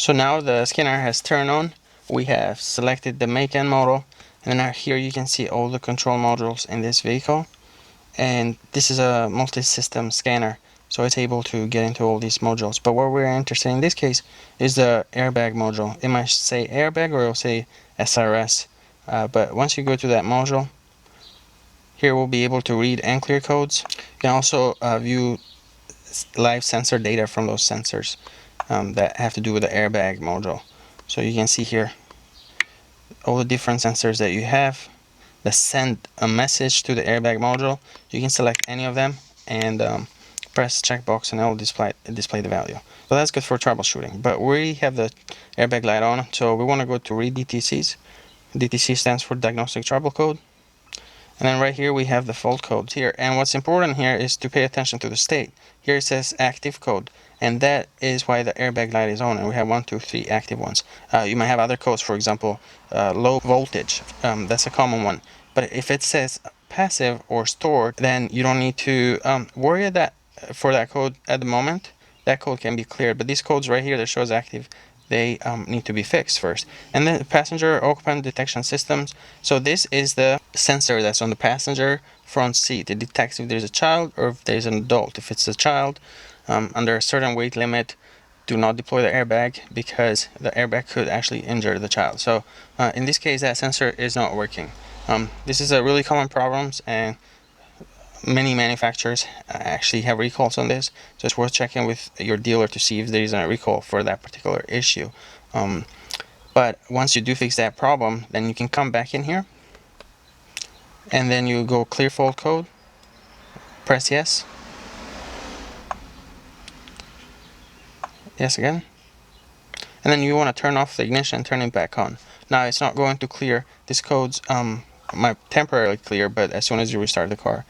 So now the scanner has turned on. We have selected the make and model, and now here you can see all the control modules in this vehicle. And this is a multi-system scanner, so it's able to get into all these modules. But what we're interested in this case is the airbag module. It might say airbag or it'll say SRS. But once you go to that module, here we'll be able to read and clear codes. You can also view live sensor data from those sensors that have to do with the airbag module. So you can see here all the different sensors that you have that send a message to the airbag module. You can select any of them and press checkbox and it will display the value. So that's good for troubleshooting. But we have the airbag light on, so we want to go to read DTCs. DTC stands for diagnostic trouble code. And then right here we have the fault codes here. And what's important here is to pay attention to the state. Here it says active code, and that is why the airbag light is on. And we have 1, 2, 3 active ones. You might have other codes, for example, low voltage. That's a common one. But if it says passive or stored, then you don't need to worry that for that code at the moment. That code can be cleared. But these codes right here that shows active, they need to be fixed first. And then passenger occupant detection systems. So this is the sensor that's on the passenger front seat. It detects if there's a child or if there's an adult. If it's a child, under a certain weight limit, do not deploy the airbag because the airbag could actually injure the child. So in this case, that sensor is not working. This is a really common problem, and many manufacturers actually have recalls on this, so it's worth checking with your dealer to see if there is a recall for that particular issue. But once you do fix that problem, then you can come back in here and then you go clear fault code, press yes, yes again, and then you want to turn off the ignition and turn it back on. Now it's not going to clear. This code's might temporarily clear, but as soon as you restart the car,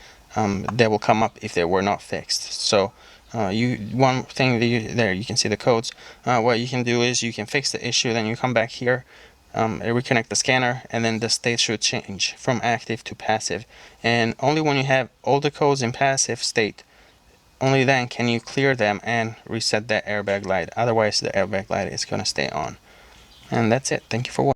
they will come up if they were not fixed. So one thing that there you can see the codes. What you can do is you can fix the issue, then you come back here, reconnect the scanner, and then the state should change from active to passive. And only when you have all the codes in passive state, only then can you clear them and reset that airbag light. Otherwise the airbag light is going to stay on. And that's it. Thank you for watching.